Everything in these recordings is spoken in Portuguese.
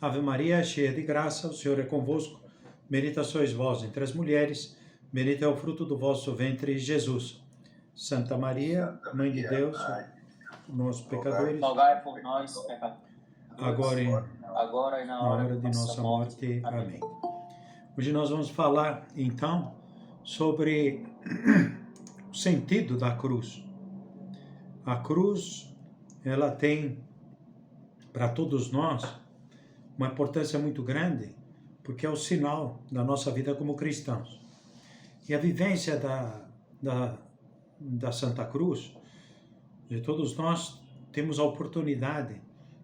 Ave Maria, cheia de graça, o Senhor é convosco. Bendita sois vós entre as mulheres, bendito é o fruto do vosso ventre, Jesus. Santa Maria, Mãe de Deus, nós pecadores, rogai por nós, pecadores, agora agora e na na hora hora de nossa morte. Amém. Hoje nós vamos falar, então, sobre o sentido da cruz. A cruz, ela tem, para todos nós, uma importância muito grande, porque é o sinal da nossa vida como cristãos. E a vivência da Santa Cruz, de todos nós temos a oportunidade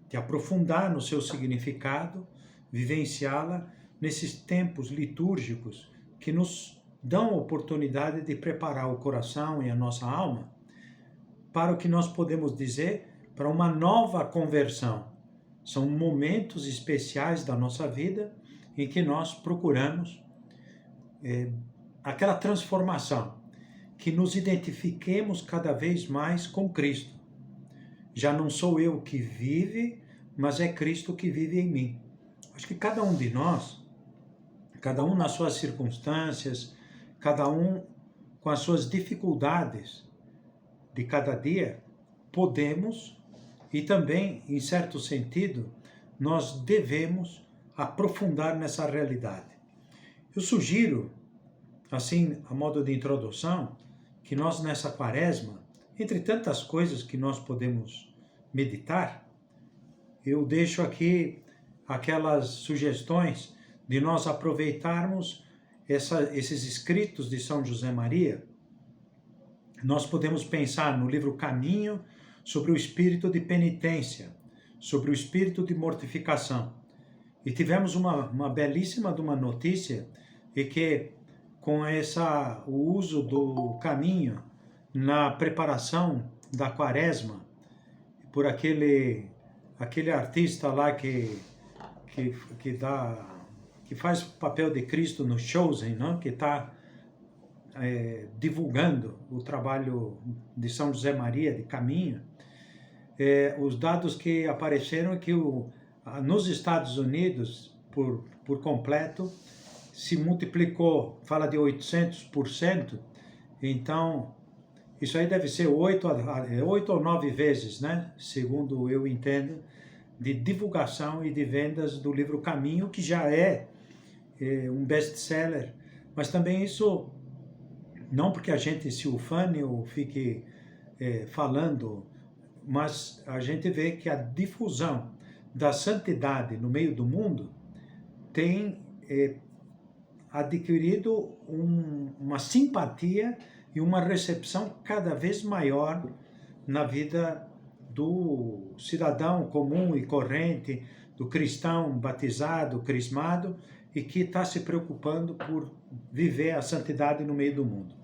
de aprofundar no seu significado, vivenciá-la nesses tempos litúrgicos que nos dão a oportunidade de preparar o coração e a nossa alma para o que nós podemos dizer para uma nova conversão. São momentos especiais da nossa vida em que nós procuramos aquela transformação, que nos identifiquemos cada vez mais com Cristo. Já não sou eu que vive, mas é Cristo que vive em mim. Acho que cada um de nós, cada um nas suas circunstâncias, cada um com as suas dificuldades de cada dia, podemos e também, em certo sentido, nós devemos aprofundar nessa realidade. Eu sugiro, assim, a modo de introdução, que nós nessa quaresma, entre tantas coisas que nós podemos meditar, eu deixo aqui aquelas sugestões de nós aproveitarmos esses escritos de São José Maria. Nós podemos pensar no livro Caminho sobre o espírito de penitência, sobre o espírito de mortificação. E tivemos uma belíssima de uma notícia, e que com o uso do caminho na preparação da quaresma, por aquele artista lá que faz o papel de Cristo no Chosen, não? Que está divulgando o trabalho de São José Maria de Caminho, os dados que apareceram é que nos Estados Unidos, por completo, se multiplicou, fala de 800%, então isso aí deve ser 8 ou 9 vezes, né? Segundo eu entendo, de divulgação e de vendas do livro Caminho, que já é um best-seller, mas também isso, não porque a gente se ufane ou fique falando, mas a gente vê que a difusão da santidade no meio do mundo tem adquirido uma simpatia e uma recepção cada vez maior na vida do cidadão comum e corrente, do cristão batizado, crismado, e que está se preocupando por viver a santidade no meio do mundo.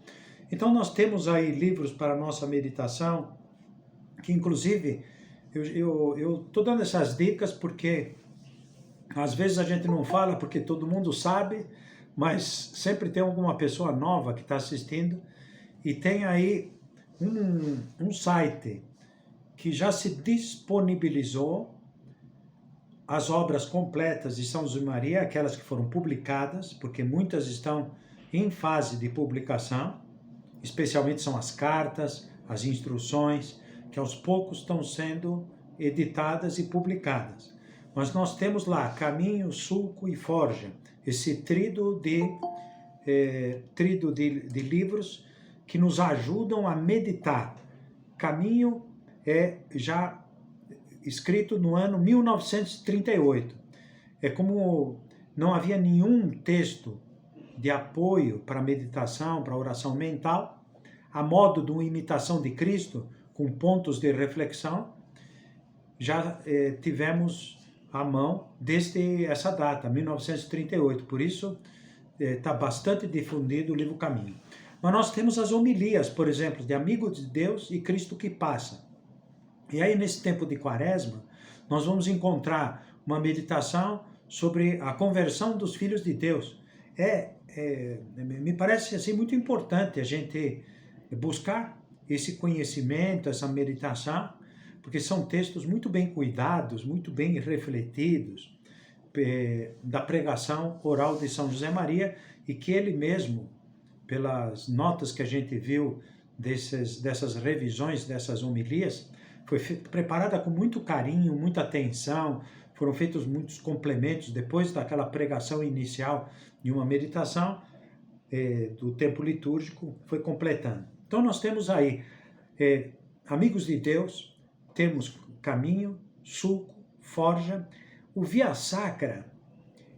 Então nós temos aí livros para a nossa meditação, que inclusive eu estou dando essas dicas porque às vezes a gente não fala porque todo mundo sabe, mas sempre tem alguma pessoa nova que está assistindo, e tem aí um site que já se disponibilizou as obras completas de São José Maria, aquelas que foram publicadas, porque muitas estão em fase de publicação, especialmente são as cartas, as instruções, que aos poucos estão sendo editadas e publicadas. Mas nós temos lá Caminho, Sulco e Forja, esse tríduo de livros que nos ajudam a meditar. Caminho é já escrito no ano 1938. É como não havia nenhum texto de apoio para a meditação, para a oração mental, a modo de uma imitação de Cristo, com pontos de reflexão, já tivemos à mão desde essa data, 1938. Por isso, está bastante difundido o livro Caminho. Mas nós temos as homilias, por exemplo, de Amigo de Deus e Cristo que Passa. E aí, nesse tempo de quaresma, nós vamos encontrar uma meditação sobre a conversão dos filhos de Deus. Me parece assim muito importante a gente buscar esse conhecimento, essa meditação, porque são textos muito bem cuidados, muito bem refletidos, da pregação oral de São José Maria, e que ele mesmo, pelas notas que a gente viu dessas revisões, dessas homilias, foi preparada com muito carinho, muita atenção, foram feitos muitos complementos depois daquela pregação inicial de uma meditação do tempo litúrgico, foi completando. Então nós temos aí Amigos de Deus, temos Caminho, Sulco, Forja. O Via Sacra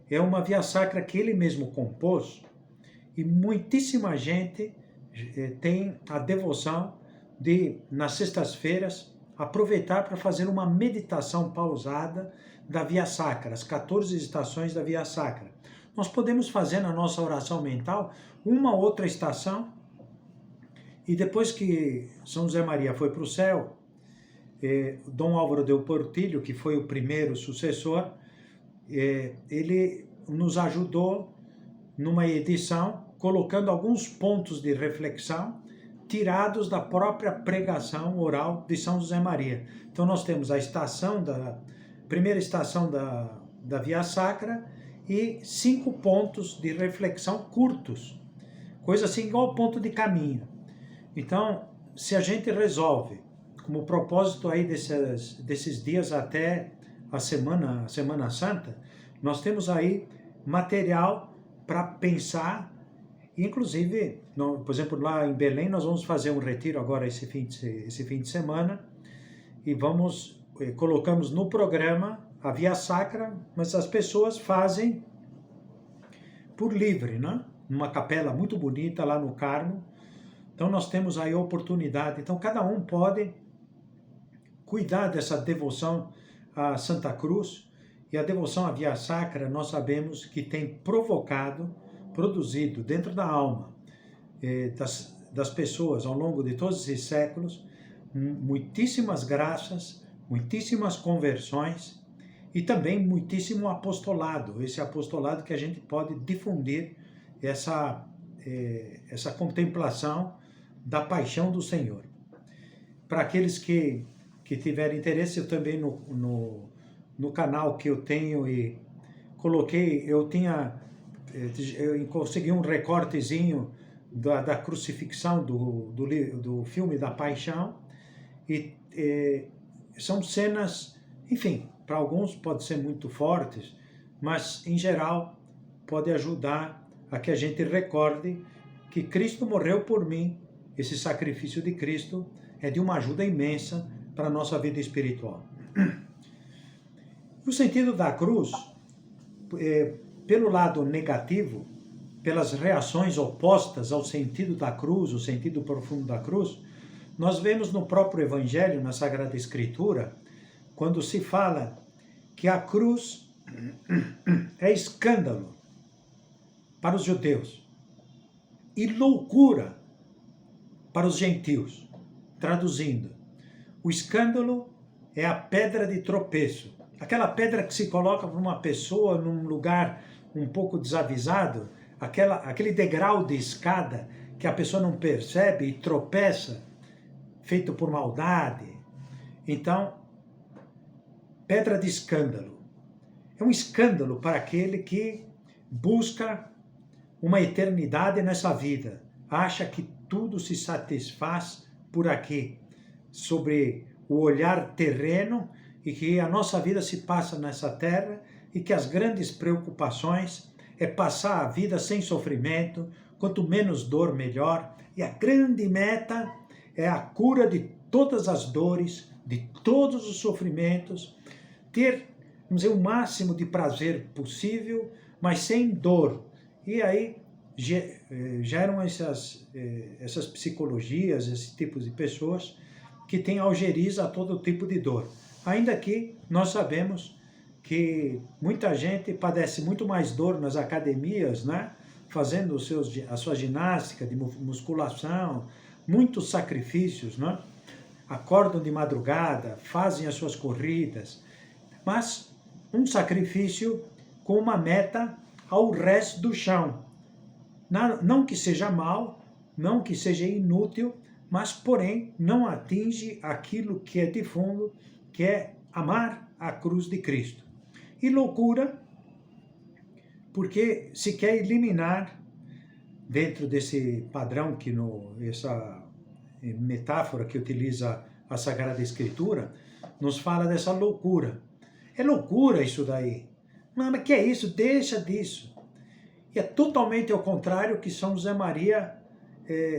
é uma Via Sacra que ele mesmo compôs, e muitíssima gente tem a devoção de, nas sextas-feiras, aproveitar para fazer uma meditação pausada da Via Sacra, as 14 estações da Via Sacra. Nós podemos fazer na nossa oração mental uma outra estação, e depois que São José Maria foi para o céu, Dom Álvaro del Portillo, que foi o primeiro sucessor, ele nos ajudou numa edição, colocando alguns pontos de reflexão tirados da própria pregação oral de São José Maria. Então nós temos a primeira estação da Via Sacra e 5 pontos de reflexão curtos, coisa assim igual ponto de caminho. Então, se a gente resolve, como propósito aí desses dias até a Semana Santa, nós temos aí material para pensar. Inclusive, por exemplo, lá em Belém, nós vamos fazer um retiro agora esse fim de semana, e colocamos no programa a Via Sacra, mas as pessoas fazem por livre, né? Numa capela muito bonita lá no Carmo. Então nós temos aí a oportunidade. Então cada um pode cuidar dessa devoção a Santa Cruz, e a devoção à Via Sacra nós sabemos que tem produzido dentro da alma das pessoas ao longo de todos esses séculos muitíssimas graças, muitíssimas conversões e também muitíssimo apostolado, esse apostolado que a gente pode difundir essa contemplação da paixão do Senhor. Para aqueles que tiverem interesse, eu também no canal que eu tenho e coloquei, eu consegui um recortezinho da crucifixão do filme da Paixão, e são cenas, enfim, para alguns pode ser muito fortes, mas em geral pode ajudar a que a gente recorde que Cristo morreu por mim. Esse sacrifício de Cristo é de uma ajuda imensa para a nossa vida espiritual. O sentido da cruz, pelo lado negativo, pelas reações opostas ao sentido da cruz, o sentido profundo da cruz, nós vemos no próprio Evangelho, na Sagrada Escritura, quando se fala que a cruz é escândalo para os judeus e loucura para os gentios. Traduzindo, o escândalo é a pedra de tropeço, aquela pedra que se coloca para uma pessoa num lugar um pouco desavisado, aquele degrau de escada que a pessoa não percebe e tropeça, feito por maldade. Então, pedra de escândalo. É um escândalo para aquele que busca uma eternidade nessa vida, acha que tudo se satisfaz por aqui, sobre o olhar terreno, e que a nossa vida se passa nessa terra, e que as grandes preocupações é passar a vida sem sofrimento, quanto menos dor, melhor, e a grande meta é a cura de todas as dores, de todos os sofrimentos, ter, vamos dizer, o máximo de prazer possível, mas sem dor. E aí geram essas psicologias, esses tipos de pessoas que têm algeriza a todo tipo de dor. Ainda que nós sabemos que muita gente padece muito mais dor nas academias, né? Fazendo a sua ginástica de musculação, muitos sacrifícios, né? Acordam de madrugada, fazem as suas corridas, mas um sacrifício com uma meta ao resto do chão. Não que seja mal, não que seja inútil, mas porém não atinge aquilo que é de fundo, que é amar a cruz de Cristo. E loucura porque se quer eliminar, dentro desse padrão, essa metáfora que utiliza a Sagrada Escritura, nos fala dessa loucura. É loucura isso daí. Não, mas que é isso? Deixa disso. E é totalmente ao contrário que São José Maria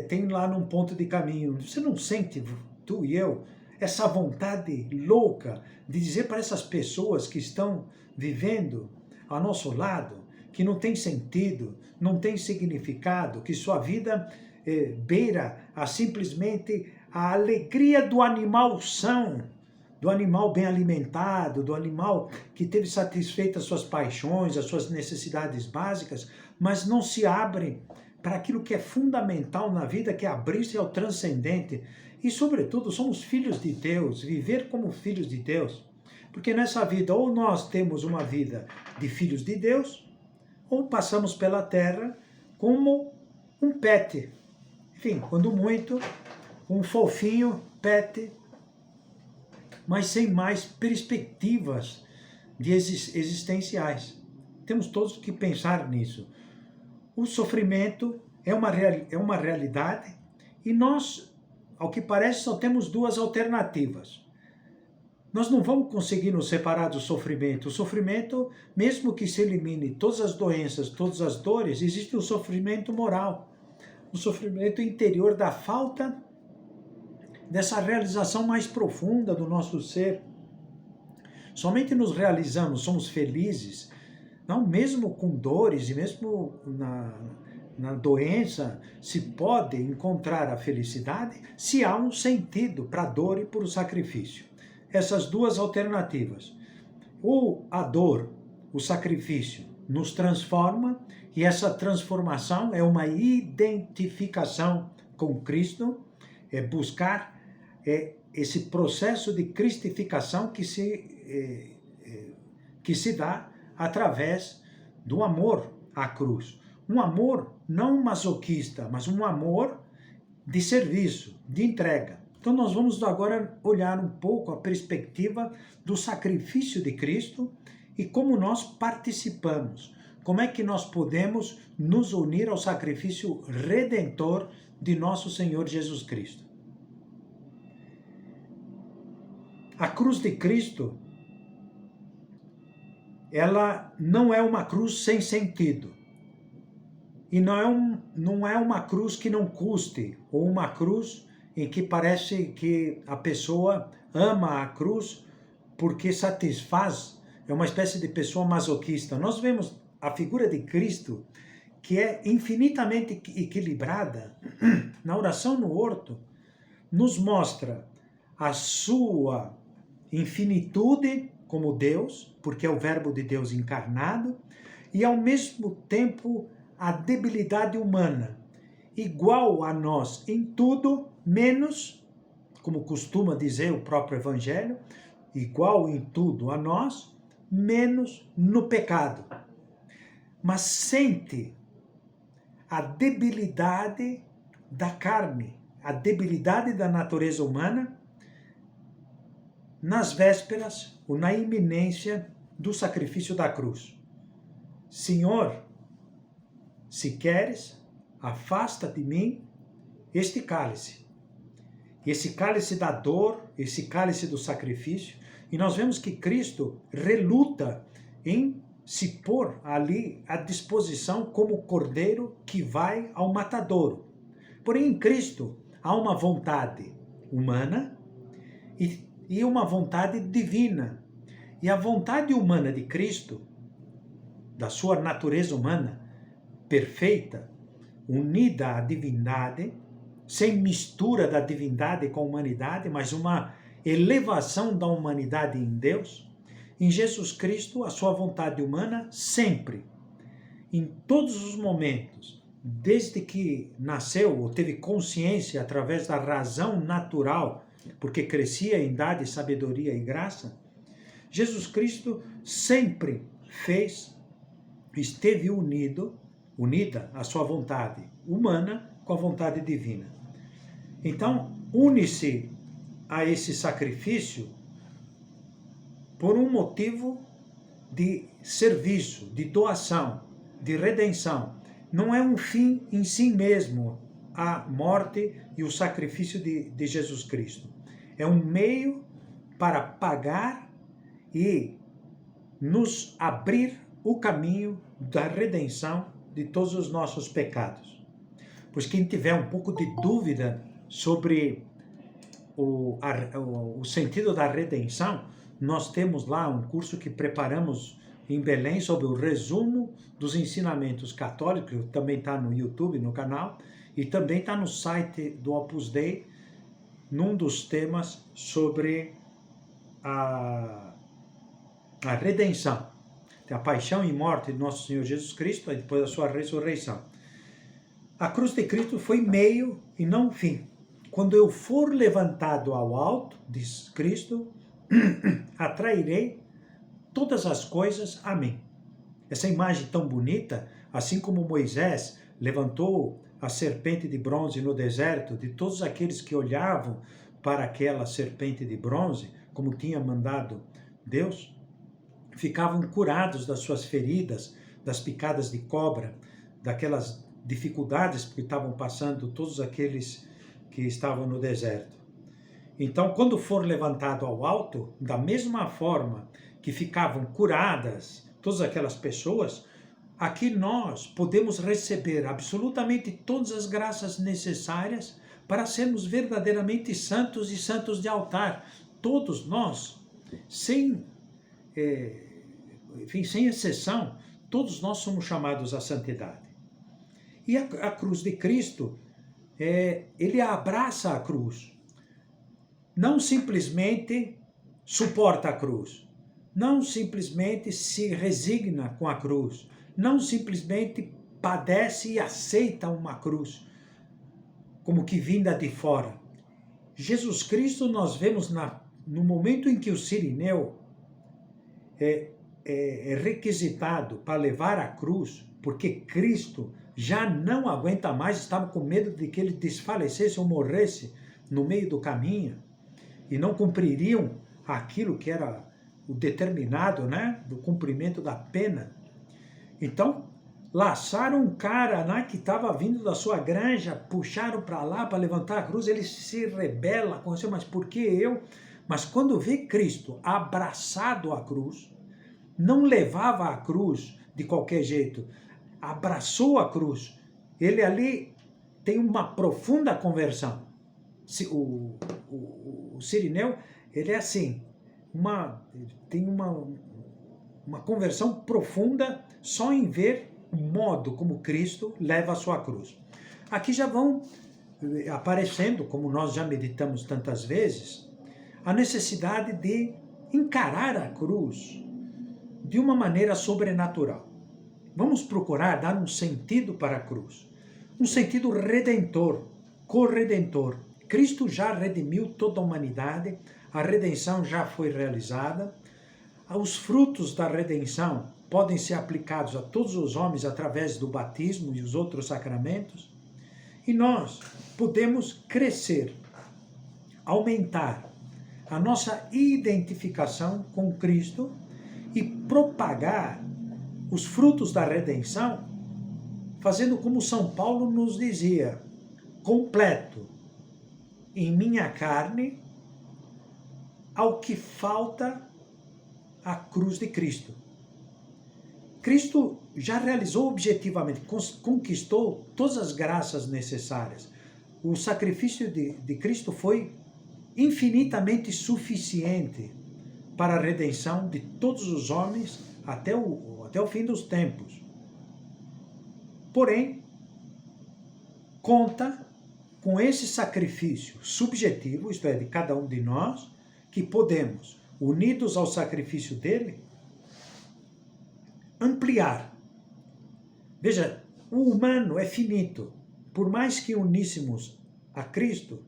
tem lá num ponto de caminho. Você não sente, tu e eu, essa vontade louca de dizer para essas pessoas que estão vivendo ao nosso lado, que não tem sentido, não tem significado, que sua vida beira simplesmente a alegria do animal são, do animal bem alimentado, do animal que teve satisfeitas as suas paixões, as suas necessidades básicas, mas não se abre para aquilo que é fundamental na vida, que é abrir-se ao transcendente. E, sobretudo, somos filhos de Deus, viver como filhos de Deus. Porque nessa vida, ou nós temos uma vida de filhos de Deus, ou passamos pela terra como um pet. Enfim, quando muito, um fofinho pet, mas sem mais perspectivas existenciais. Temos todos que pensar nisso. O sofrimento é uma realidade e nós, ao que parece, só temos duas alternativas. Nós não vamos conseguir nos separar do sofrimento. O sofrimento, mesmo que se elimine todas as doenças, todas as dores, existe um sofrimento moral, um sofrimento interior da falta dessa realização mais profunda do nosso ser. Somente nos realizamos, somos felizes, não mesmo com dores e mesmo na doença, se pode encontrar a felicidade se há um sentido para a dor e para o sacrifício. Essas duas alternativas. Ou a dor, o sacrifício, nos transforma, e essa transformação é uma identificação com Cristo, é buscar esse processo de cristificação que se dá através do amor à cruz. Um amor não masoquista, mas um amor de serviço, de entrega. Então nós vamos agora olhar um pouco a perspectiva do sacrifício de Cristo e como nós participamos. Como é que nós podemos nos unir ao sacrifício redentor de nosso Senhor Jesus Cristo. A cruz de Cristo, ela não é uma cruz sem sentido. E não é uma cruz que não custe, ou uma cruz em que parece que a pessoa ama a cruz porque satisfaz, é uma espécie de pessoa masoquista. Nós vemos a figura de Cristo, que é infinitamente equilibrada, na oração no horto, nos mostra a sua infinitude como Deus, porque é o Verbo de Deus encarnado, e ao mesmo tempo a debilidade humana, igual a nós em tudo, menos, como costuma dizer o próprio Evangelho, igual em tudo a nós, menos no pecado. Mas sente a debilidade da carne, a debilidade da natureza humana, nas vésperas ou na iminência do sacrifício da cruz. Senhor, se queres, afasta de mim este cálice. Esse cálice da dor, esse cálice do sacrifício. E nós vemos que Cristo reluta em se pôr ali à disposição como cordeiro que vai ao matadouro. Porém, em Cristo há uma vontade humana e uma vontade divina. E a vontade humana de Cristo, da sua natureza humana perfeita, unida à divindade, sem mistura da divindade com a humanidade, mas uma elevação da humanidade em Deus, em Jesus Cristo, a sua vontade humana sempre, em todos os momentos, desde que nasceu ou teve consciência através da razão natural, porque crescia em idade, sabedoria e graça, Jesus Cristo sempre esteve unida a sua vontade humana com a vontade divina. Então, une-se a esse sacrifício por um motivo de serviço, de doação, de redenção. Não é um fim em si mesmo, a morte e o sacrifício de Jesus Cristo. É um meio para pagar e nos abrir o caminho da redenção de todos os nossos pecados. Pois quem tiver um pouco de dúvida sobre o sentido da redenção, nós temos lá um curso que preparamos em Belém sobre o resumo dos ensinamentos católicos, também está no YouTube, no canal, e também está no site do Opus Dei, num dos temas sobre a redenção, a paixão e morte de nosso Senhor Jesus Cristo e depois a sua ressurreição. A cruz de Cristo foi meio e não fim. Quando eu for levantado ao alto, diz Cristo, atrairei todas as coisas a mim. Essa imagem tão bonita, assim como Moisés levantou a serpente de bronze no deserto, de todos aqueles que olhavam para aquela serpente de bronze, como tinha mandado Deus, ficavam curados das suas feridas, das picadas de cobra, daquelas dificuldades que estavam passando todos aqueles que estavam no deserto. Então, quando for levantado ao alto, da mesma forma que ficavam curadas todas aquelas pessoas, aqui nós podemos receber absolutamente todas as graças necessárias para sermos verdadeiramente santos e santos de altar. Todos nós, sem exceção, todos nós somos chamados à santidade. E a cruz de Cristo, ele abraça a cruz. Não simplesmente suporta a cruz. Não simplesmente se resigna com a cruz. Não simplesmente padece e aceita uma cruz, como que vinda de fora. Jesus Cristo, nós vemos no momento em que o sirineu é requisitado para levar a cruz, porque Cristo já não aguenta mais, estava com medo de que ele desfalecesse ou morresse no meio do caminho, e não cumpririam aquilo que era o determinado, né, do cumprimento da pena. Então, laçaram um cara, né, que estava vindo da sua granja, puxaram para lá para levantar a cruz, ele se rebela, mas por que eu? Mas quando vê Cristo abraçado à cruz, não levava a cruz de qualquer jeito, abraçou a cruz. Ele ali tem uma profunda conversão. O sirineu, ele é assim, tem uma conversão profunda só em ver o modo como Cristo leva a sua cruz. Aqui já vão aparecendo, como nós já meditamos tantas vezes, a necessidade de encarar a cruz de uma maneira sobrenatural. Vamos procurar dar um sentido para a cruz, um sentido redentor, corredentor. Cristo já redimiu toda a humanidade, a redenção já foi realizada, os frutos da redenção podem ser aplicados a todos os homens através do batismo e os outros sacramentos, e nós podemos crescer, aumentar a nossa identificação com Cristo e propagar os frutos da redenção, fazendo como São Paulo nos dizia, completo em minha carne, ao que falta a cruz de Cristo. Cristo já realizou objetivamente, conquistou todas as graças necessárias. O sacrifício de Cristo foi infinitamente suficiente para a redenção de todos os homens até o fim dos tempos. Porém, conta com esse sacrifício subjetivo, isto é, de cada um de nós, que podemos, unidos ao sacrifício dele, ampliar. Veja, o humano é finito. Por mais que uníssemos a Cristo,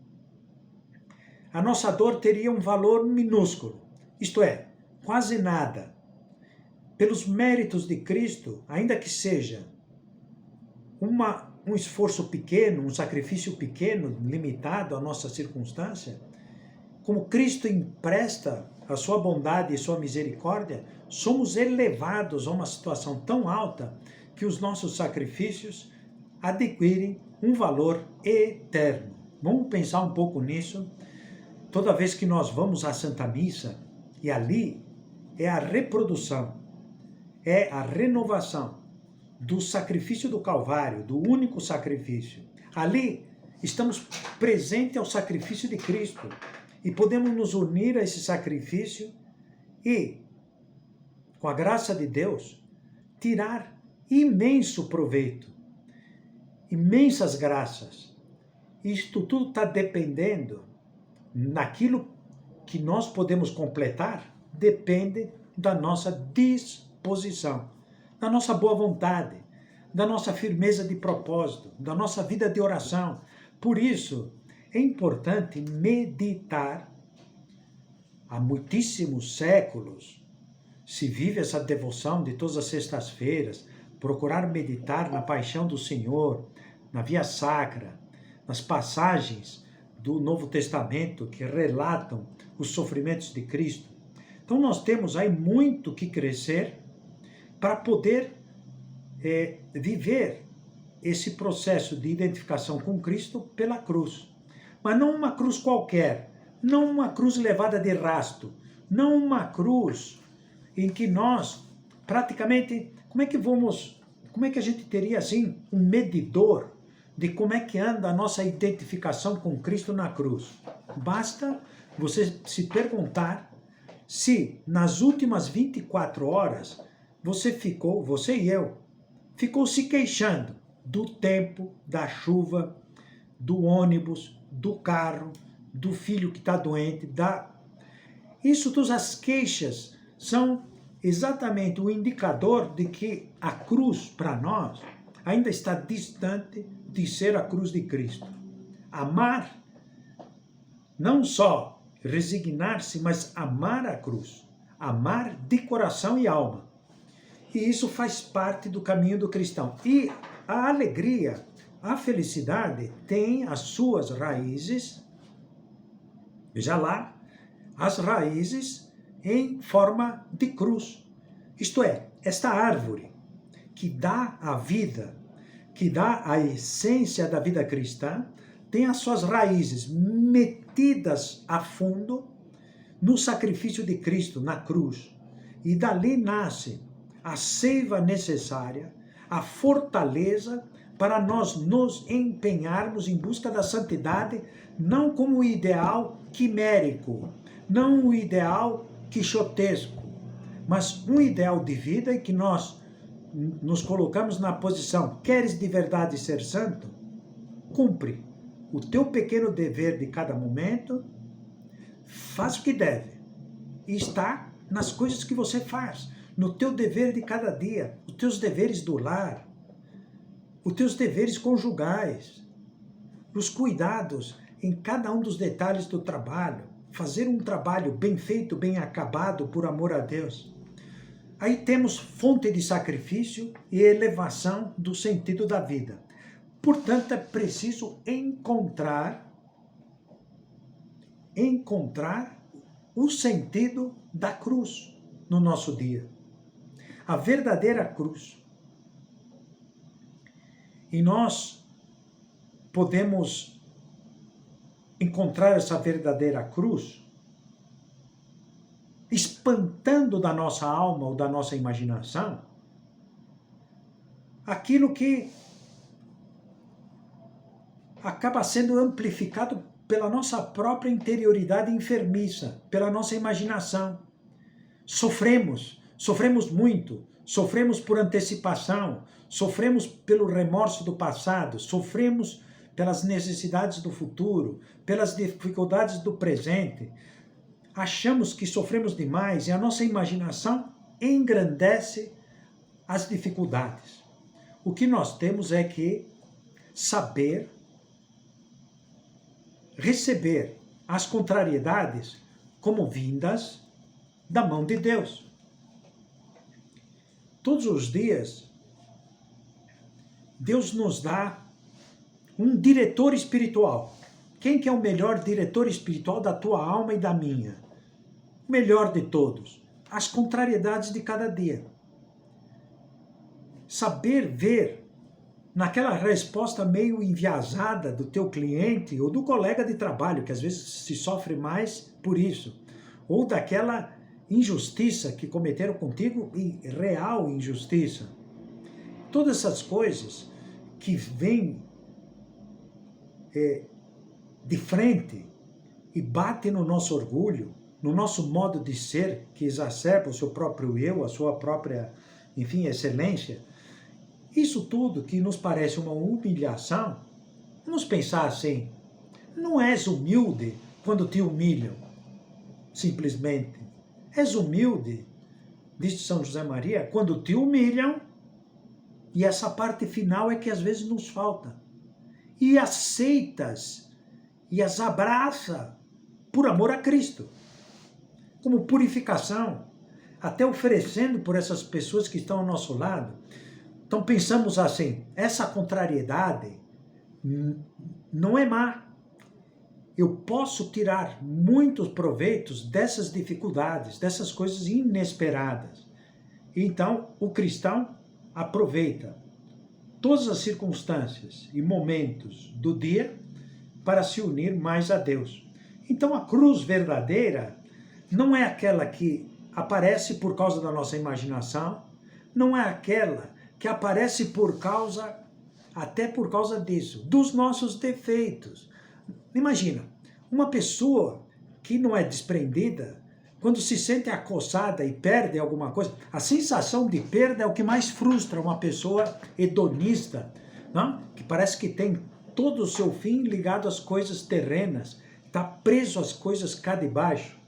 a nossa dor teria um valor minúsculo, isto é, quase nada. Pelos méritos de Cristo, ainda que seja um esforço pequeno, um sacrifício pequeno, limitado à nossa circunstância, como Cristo empresta a sua bondade e sua misericórdia, somos elevados a uma situação tão alta que os nossos sacrifícios adquirem um valor eterno. Vamos pensar um pouco nisso. Toda vez que nós vamos à Santa Missa, e ali é a reprodução, é a renovação do sacrifício do Calvário, do único sacrifício. Ali estamos presentes ao sacrifício de Cristo e podemos nos unir a esse sacrifício e, com a graça de Deus, tirar imenso proveito, imensas graças. Isto tudo está dependendo naquilo que nós podemos completar, depende da nossa disposição, da nossa boa vontade, da nossa firmeza de propósito, da nossa vida de oração. Por isso, é importante meditar. Há muitíssimos séculos se vive essa devoção de todas as sextas-feiras, procurar meditar na paixão do Senhor, na via sacra, nas passagens do Novo Testamento que relatam os sofrimentos de Cristo. Então nós temos aí muito que crescer para poder viver esse processo de identificação com Cristo pela cruz. Mas não uma cruz qualquer, não uma cruz levada de rasto, não uma cruz em que nós praticamente, como é que a gente teria assim um medidor de como é que anda a nossa identificação com Cristo na cruz? Basta você se perguntar se nas últimas 24 horas você e eu, ficou se queixando do tempo, da chuva, do ônibus, do carro, do filho que está doente, Isso, todas as queixas são exatamente o indicador de que a cruz, para nós, ainda está distante de ser a cruz de Cristo. Amar, não só resignar-se, mas amar a cruz. Amar de coração e alma. E isso faz parte do caminho do cristão. E a alegria, a felicidade tem as suas raízes, veja lá, as raízes em forma de cruz. Isto é, esta árvore que dá a vida, que dá a essência da vida cristã, tem as suas raízes metidas a fundo no sacrifício de Cristo, na cruz. E dali nasce a seiva necessária, a fortaleza para nós nos empenharmos em busca da santidade, não como um ideal quimérico, não um ideal quixotesco, mas um ideal de vida em que nós nos colocamos na posição: queres de verdade ser santo? Cumpre o teu pequeno dever de cada momento, faz o que deve, e está nas coisas que você faz, no teu dever de cada dia, os teus deveres do lar, os teus deveres conjugais, os cuidados em cada um dos detalhes do trabalho, fazer um trabalho bem feito, bem acabado, por amor a Deus. Aí temos fonte de sacrifício e elevação do sentido da vida. Portanto, é preciso encontrar o sentido da cruz no nosso dia. A verdadeira cruz. E nós podemos encontrar essa verdadeira cruz espantando da nossa alma ou da nossa imaginação aquilo que acaba sendo amplificado pela nossa própria interioridade enfermiça, pela nossa imaginação. Sofremos muito, sofremos por antecipação, sofremos pelo remorso do passado, sofremos pelas necessidades do futuro, pelas dificuldades do presente. Achamos que sofremos demais e a nossa imaginação engrandece as dificuldades. O que nós temos é que saber receber as contrariedades como vindas da mão de Deus. Todos os dias, Deus nos dá um diretor espiritual. Quem que é o melhor diretor espiritual da tua alma e da minha? o melhor de todos, as contrariedades de cada dia. Saber ver naquela resposta meio enviesada do teu cliente ou do colega de trabalho, que às vezes se sofre mais por isso, ou daquela injustiça que cometeram contigo, e real injustiça. Todas essas coisas que vêm de frente e batem no nosso orgulho, no nosso modo de ser, que exacerba o seu próprio eu, a sua própria, enfim, excelência. Isso tudo que nos parece uma humilhação, vamos pensar assim, não és humilde quando te humilham, simplesmente. És humilde, diz São José Maria, quando te humilham, e essa parte final é que às vezes nos falta. E aceitas, e as abraça, por amor a Cristo, como purificação, até oferecendo por essas pessoas que estão ao nosso lado. Então pensamos assim, essa contrariedade não é má. Eu posso tirar muitos proveitos dessas dificuldades, dessas coisas inesperadas. Então o cristão aproveita todas as circunstâncias e momentos do dia para se unir mais a Deus. Então a cruz verdadeira não é aquela que aparece por causa da nossa imaginação, não é aquela que aparece até por causa disso, dos nossos defeitos. Imagina, uma pessoa que não é desprendida, quando se sente acossada e perde alguma coisa, a sensação de perda é o que mais frustra uma pessoa hedonista, não? Que parece que tem todo o seu fim ligado às coisas terrenas, está preso às coisas cá de baixo.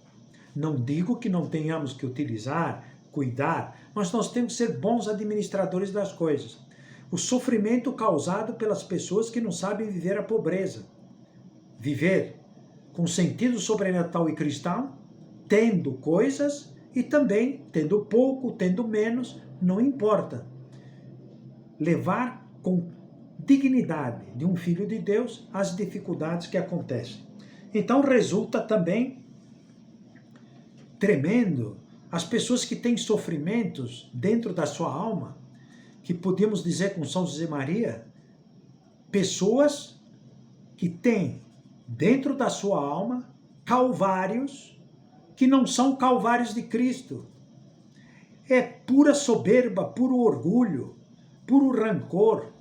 Não digo que não tenhamos que utilizar, cuidar, mas nós temos que ser bons administradores das coisas. O sofrimento causado pelas pessoas que não sabem viver a pobreza. Viver com sentido sobrenatural e cristão, tendo coisas e também tendo pouco, tendo menos, não importa. Levar com dignidade de um filho de Deus as dificuldades que acontecem. Então resulta também tremendo as pessoas que têm sofrimentos dentro da sua alma, que podemos dizer com São José Maria, pessoas que têm dentro da sua alma calvários que não são calvários de Cristo. É pura soberba, puro orgulho, puro rancor.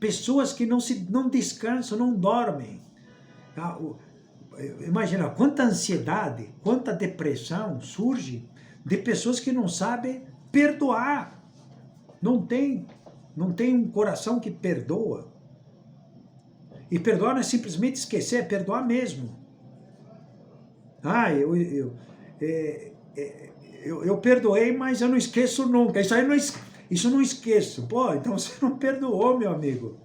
Pessoas que não descansam, não dormem. Imagina quanta ansiedade, quanta depressão surge de pessoas que não sabem perdoar. Não tem um coração que perdoa. E perdoar não é simplesmente esquecer, é perdoar mesmo. Eu perdoei, mas eu não esqueço nunca. Isso não esqueço. Pô, então você não perdoou, meu amigo.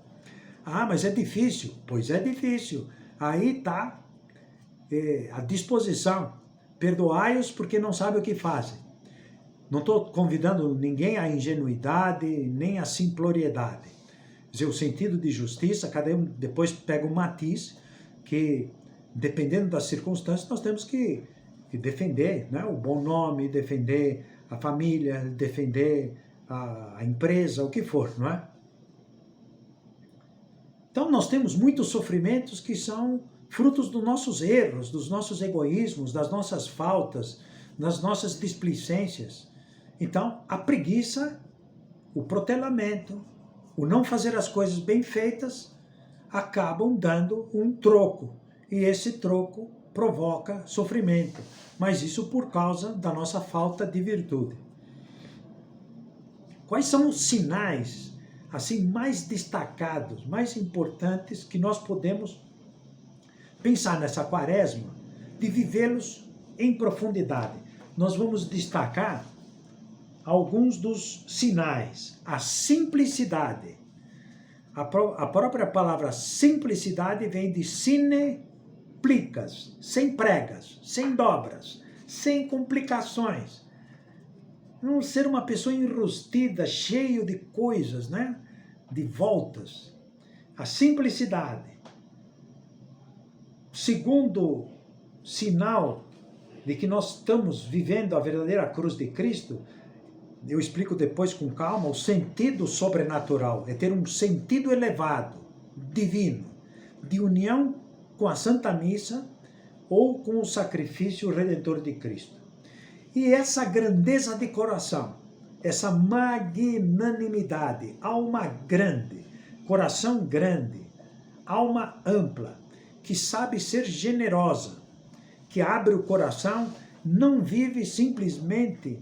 Ah, mas é difícil. Pois é difícil. Aí está à disposição. Perdoai-os porque não sabem o que fazem. Não estou convidando ninguém à ingenuidade, nem à simploriedade. Quer dizer, o sentido de justiça, cada um depois pega um matiz que, dependendo das circunstâncias, nós temos que defender, né? O bom nome, defender a família, defender a empresa, o que for, não é? Então nós temos muitos sofrimentos que são frutos dos nossos erros, dos nossos egoísmos, das nossas faltas, das nossas displicências. Então a preguiça, o protelamento, o não fazer as coisas bem feitas, acabam dando um troco. E esse troco provoca sofrimento. Mas isso por causa da nossa falta de virtude. Quais são os sinais assim mais destacados, mais importantes que nós podemos pensar nessa quaresma de vivê-los em profundidade? Nós vamos destacar alguns dos sinais. A simplicidade. A própria palavra simplicidade vem de sine plicas, sem pregas, sem dobras, sem complicações. Não ser uma pessoa enrustida, cheio de coisas, né? De voltas. A simplicidade. Segundo sinal de que nós estamos vivendo a verdadeira cruz de Cristo, eu explico depois com calma, o sentido sobrenatural é ter um sentido elevado, divino, de união com a Santa Missa ou com o sacrifício redentor de Cristo. E essa grandeza de coração, essa magnanimidade, alma grande, coração grande, alma ampla, que sabe ser generosa, que abre o coração, não vive simplesmente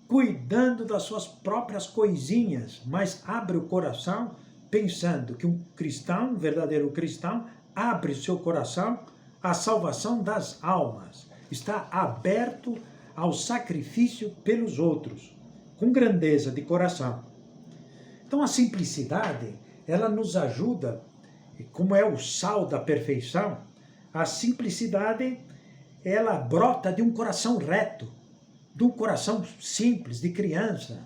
cuidando das suas próprias coisinhas, mas abre o coração pensando que um cristão, um verdadeiro cristão, abre seu coração à salvação das almas, está aberto ao sacrifício pelos outros, com grandeza de coração. Então a simplicidade, ela nos ajuda, como é o sal da perfeição, a simplicidade, ela brota de um coração reto, de um coração simples, de criança.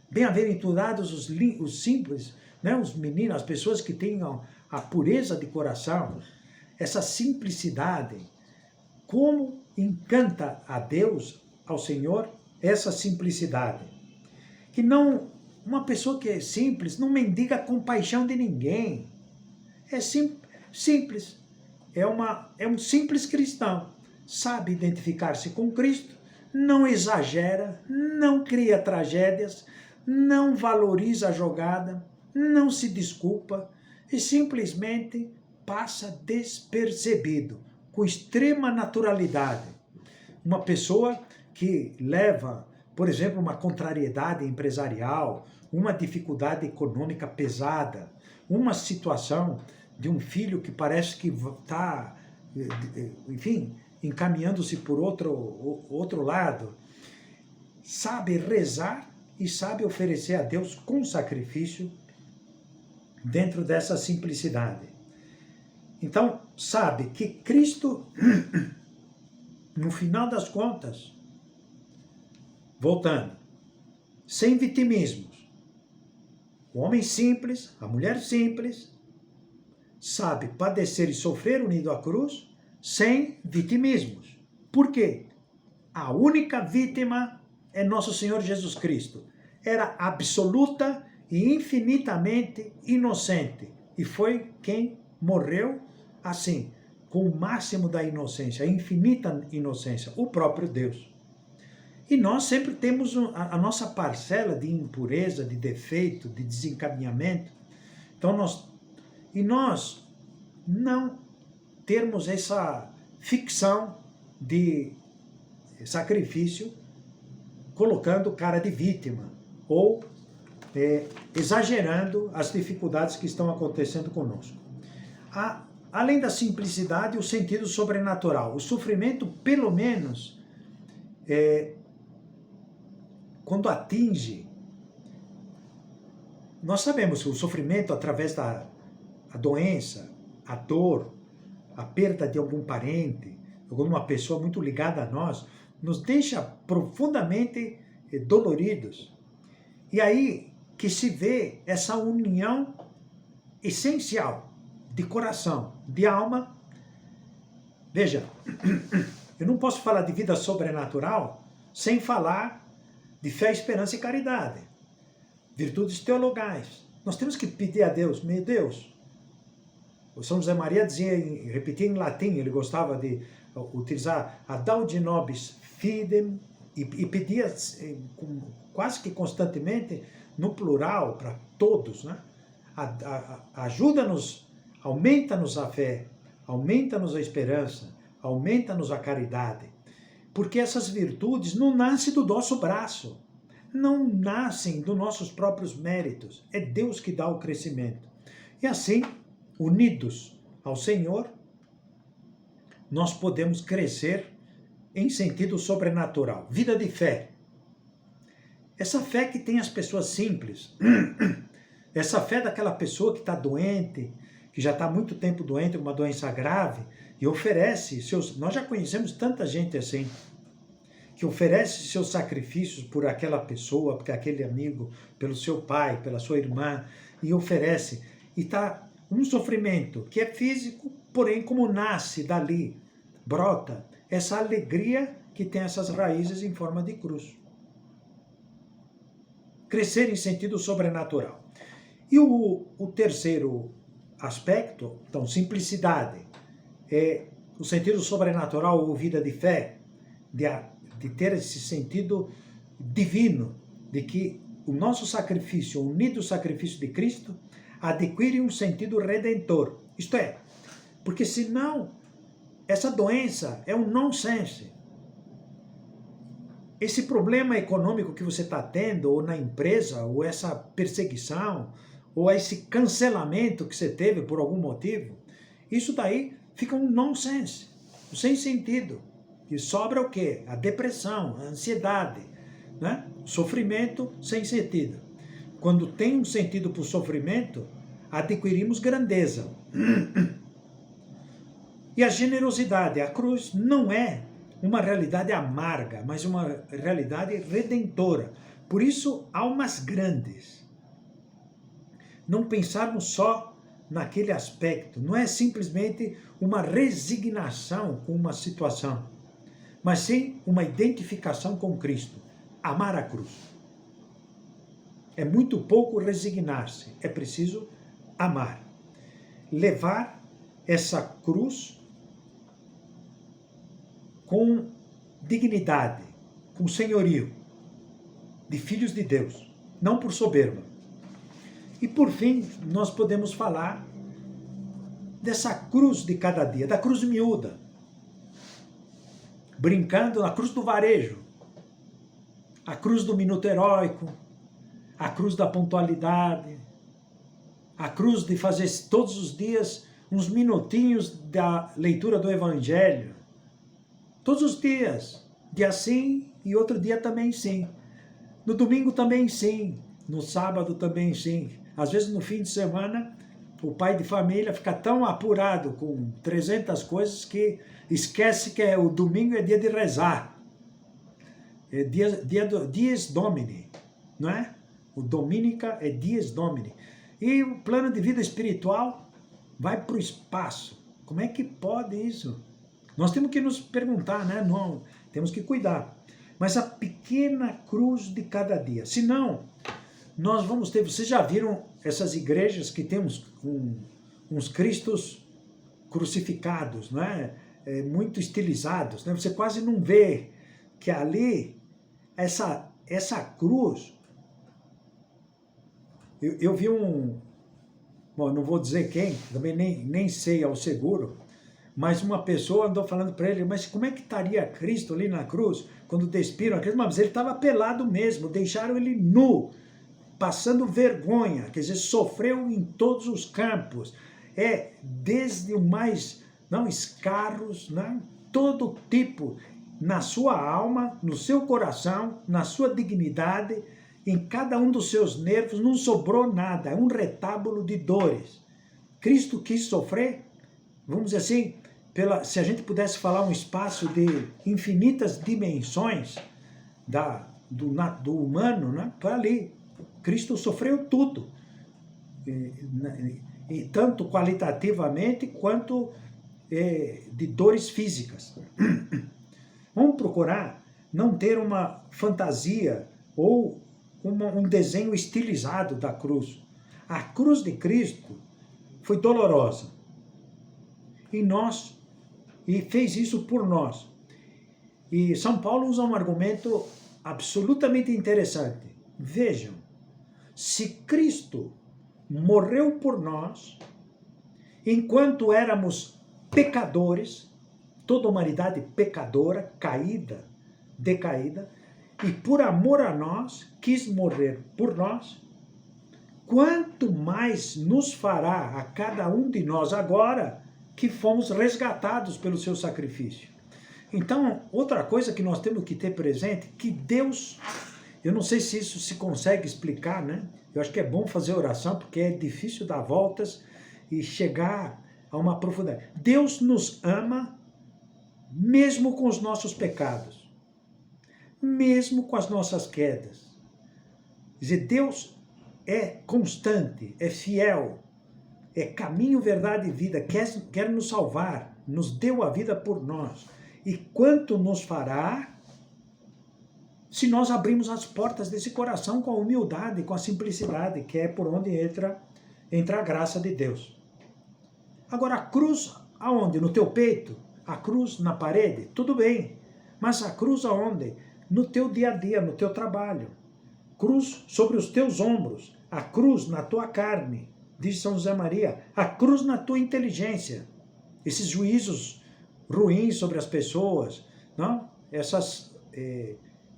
Bem-aventurados os simples, né? Os meninos, as pessoas que tenham a pureza de coração, essa simplicidade, como encanta a Deus, ao Senhor, essa simplicidade. Que não, uma pessoa que é simples não mendiga a compaixão de ninguém. É simples. É um simples cristão. Sabe identificar-se com Cristo, não exagera, não cria tragédias, não valoriza a jogada, não se desculpa e simplesmente passa despercebido, com extrema naturalidade. Uma pessoa que leva, por exemplo, uma contrariedade empresarial, uma dificuldade econômica pesada, uma situação de um filho que parece que está, enfim, encaminhando-se por outro lado, sabe rezar e sabe oferecer a Deus com sacrifício dentro dessa simplicidade. Então, sabe que Cristo, no final das contas, voltando, sem vitimismos, o homem simples, a mulher simples, sabe padecer e sofrer unido à cruz, sem vitimismos. Por quê? A única vítima é nosso Senhor Jesus Cristo. Era absoluta e infinitamente inocente. E foi quem morreu assim, com o máximo da inocência, a infinita inocência, o próprio Deus. E nós sempre temos a nossa parcela de impureza, de defeito, de desencaminhamento. Então nós não termos essa ficção de sacrifício colocando cara de vítima ou exagerando as dificuldades que estão acontecendo conosco. Além da simplicidade, o sentido sobrenatural. O sofrimento, pelo menos, quando atinge, nós sabemos que o sofrimento através da doença, a dor, a perda de algum parente, alguma pessoa muito ligada a nós, nos deixa profundamente doloridos. E aí que se vê essa união essencial de coração, de alma. Veja, eu não posso falar de vida sobrenatural sem falar de fé, esperança e caridade, virtudes teologais. Nós temos que pedir a Deus, meu Deus. O São José Maria repetia em latim, ele gostava de utilizar Adaude nobis fidem, e pedia quase que constantemente no plural para todos, né? Ajuda-nos, aumenta-nos a fé, aumenta-nos a esperança, aumenta-nos a caridade, porque essas virtudes não nascem do nosso braço, não nascem dos nossos próprios méritos, é Deus que dá o crescimento. E assim, unidos ao Senhor, nós podemos crescer em sentido sobrenatural. Vida de fé. Essa fé que tem as pessoas simples, essa fé daquela pessoa que está doente, que já está há muito tempo doente, uma doença grave, e oferece seus... Nós já conhecemos tanta gente assim, que oferece seus sacrifícios por aquela pessoa, por aquele amigo, pelo seu pai, pela sua irmã, e oferece. E está um sofrimento que é físico, porém como nasce dali, brota, essa alegria que tem essas raízes em forma de cruz. Crescer em sentido sobrenatural. E o terceiro aspecto, então, simplicidade, é o sentido sobrenatural ou vida de fé, de ter esse sentido divino, de que o nosso sacrifício, unido ao sacrifício de Cristo, adquire um sentido redentor. Isto é, porque senão essa doença é um nonsense. Esse problema econômico que você está tendo, ou na empresa, ou essa perseguição, ou esse cancelamento que você teve por algum motivo, isso daí fica um nonsense, sem sentido. E sobra o quê? A depressão, a ansiedade, né? O sofrimento sem sentido. Quando tem um sentido para o sofrimento, adquirimos grandeza. E a generosidade, a cruz não é uma realidade amarga, mas uma realidade redentora. Por isso, almas grandes. Não pensarmos só naquele aspecto, não é simplesmente uma resignação com uma situação, mas sim uma identificação com Cristo, amar a cruz. É muito pouco resignar-se, é preciso amar. Levar essa cruz com dignidade, com senhorio, de filhos de Deus, não por soberba. E por fim, nós podemos falar dessa cruz de cada dia, da cruz miúda, brincando na cruz do varejo, a cruz do minuto heróico, a cruz da pontualidade, a cruz de fazer todos os dias uns minutinhos da leitura do Evangelho, todos os dias, dia sim e outro dia também sim, no domingo também sim, no sábado também sim. Às vezes no fim de semana o pai de família fica tão apurado com 300 coisas que esquece que o domingo é dia de rezar, é dies Domini, não é? O Dominica é dies Domini. E o plano de vida espiritual vai para o espaço. Como é que pode isso? Nós temos que nos perguntar, né? Não, temos que cuidar. Mas a pequena cruz de cada dia. Senão, nós vamos ter... Vocês já viram essas igrejas que tem uns cristos crucificados, né? Muito estilizados, né? Você quase não vê que ali, essa cruz... Eu vi bom, não vou dizer quem, também nem sei ao seguro, mas uma pessoa andou falando para ele, mas como é que estaria Cristo ali na cruz, quando despiram a Cristo? Mas ele estava pelado mesmo, deixaram ele nu, passando vergonha, quer dizer, sofreu em todos os campos, desde o mais, não, escarros, né? Todo tipo, na sua alma, no seu coração, na sua dignidade, em cada um dos seus nervos, não sobrou nada, é um retábulo de dores. Cristo quis sofrer, vamos dizer assim, se a gente pudesse falar um espaço de infinitas dimensões do humano, né? Para ali. Cristo sofreu tudo, e tanto qualitativamente quanto de dores físicas. Vamos procurar não ter uma fantasia ou um desenho estilizado da cruz. A cruz de Cristo foi dolorosa. E fez isso por nós. E São Paulo usa um argumento absolutamente interessante. Vejam, se Cristo morreu por nós, enquanto éramos pecadores, toda a humanidade pecadora, caída, decaída, e por amor a nós, quis morrer por nós, quanto mais nos fará a cada um de nós agora que fomos resgatados pelo seu sacrifício. Então, outra coisa que nós temos que ter presente, que Deus, eu não sei se isso se consegue explicar, né? Eu acho que é bom fazer oração, porque é difícil dar voltas e chegar a uma profundidade. Deus nos ama mesmo com os nossos pecados, mesmo com as nossas quedas. Quer dizer, Deus é constante, é fiel, é caminho, verdade e vida, quer nos salvar, nos deu a vida por nós. e quanto nos fará se nós abrirmos as portas desse coração com a humildade, com a simplicidade, que é por onde entra a graça de Deus. Agora, a cruz aonde? No teu peito? A cruz na parede? Tudo bem. Mas a cruz aonde? No teu dia a dia, no teu trabalho. Cruz sobre os teus ombros. A cruz na tua carne, diz São José Maria. A cruz na tua inteligência. Esses juízos ruins sobre as pessoas, não?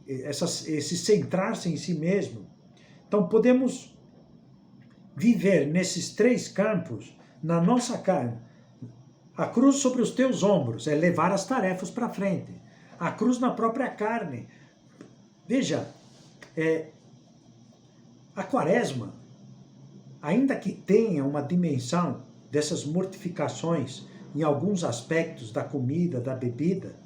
Esse centrar-se em si mesmo. Então podemos viver nesses três campos, na nossa carne. A cruz sobre os teus ombros é levar as tarefas para frente. A cruz na própria carne. Veja, a quaresma, ainda que tenha uma dimensão dessas mortificações em alguns aspectos da comida, da bebida,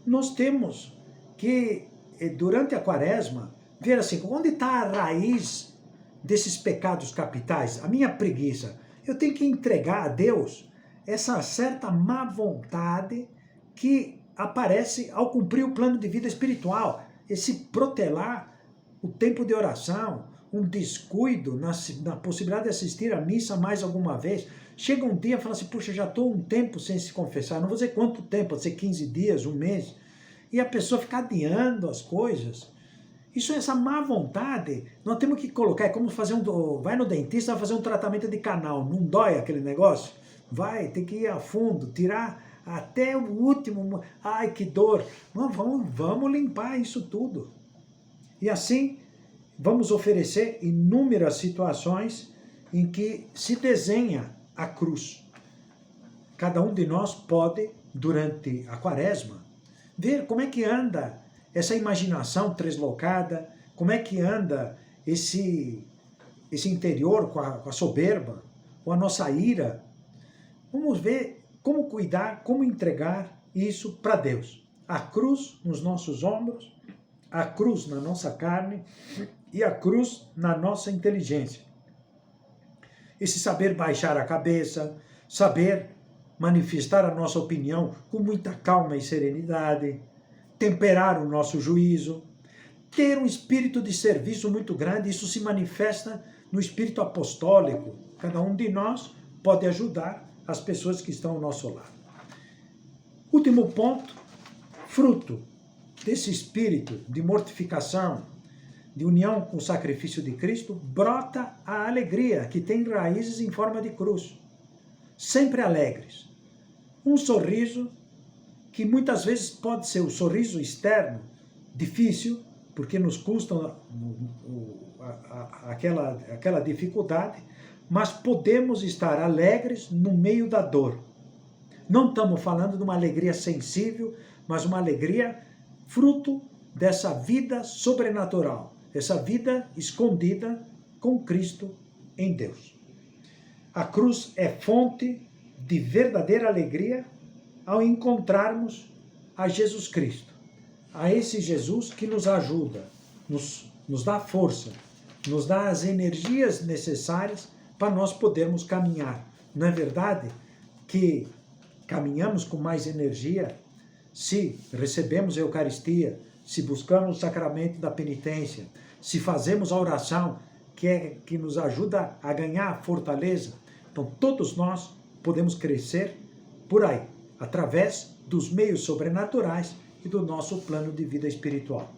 nós temos que, durante a quaresma, ver assim, onde está a raiz desses pecados capitais? A minha preguiça. Eu tenho que entregar a Deus essa certa má vontade que aparece ao cumprir o plano de vida espiritual, esse protelar o tempo de oração, um descuido na possibilidade de assistir à missa mais alguma vez. Chega um dia e fala assim, puxa, já estou um tempo sem se confessar, não vou dizer quanto tempo, pode ser 15 dias, um mês, e a pessoa fica adiando as coisas. Isso é essa má vontade, nós temos que colocar, é como fazer vai no dentista, vai fazer um tratamento de canal, não dói aquele negócio? Vai, tem que ir a fundo, tirar até o último, ai que dor, vamos limpar isso tudo. E assim, vamos oferecer inúmeras situações em que se desenha a cruz. Cada um de nós pode, durante a quaresma, ver como é que anda essa imaginação translocada, como é que anda esse interior com a soberba, ou a nossa ira. Vamos ver como cuidar, como entregar isso para Deus. A cruz nos nossos ombros, a cruz na nossa carne e a cruz na nossa inteligência. Esse saber baixar a cabeça, saber manifestar a nossa opinião com muita calma e serenidade, temperar o nosso juízo, ter um espírito de serviço muito grande, isso se manifesta no espírito apostólico. Cada um de nós pode ajudar as pessoas que estão ao nosso lado. Último ponto, fruto desse espírito de mortificação, de união com o sacrifício de Cristo, brota a alegria, que tem raízes em forma de cruz. Sempre alegres. Um sorriso que muitas vezes pode ser o sorriso externo, difícil, porque nos custa aquela dificuldade, mas podemos estar alegres no meio da dor. Não estamos falando de uma alegria sensível, mas uma alegria fruto dessa vida sobrenatural, essa vida escondida com Cristo em Deus. A cruz é fonte de verdadeira alegria ao encontrarmos a Jesus Cristo, a esse Jesus que nos ajuda, nos dá força, nos dá as energias necessárias para nós podermos caminhar. Não é verdade que caminhamos com mais energia se recebemos a Eucaristia, se buscamos o sacramento da penitência, se fazemos a oração que nos ajuda a ganhar fortaleza? Então todos nós podemos crescer por aí, através dos meios sobrenaturais e do nosso plano de vida espiritual.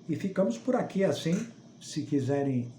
E ficamos por aqui assim, se quiserem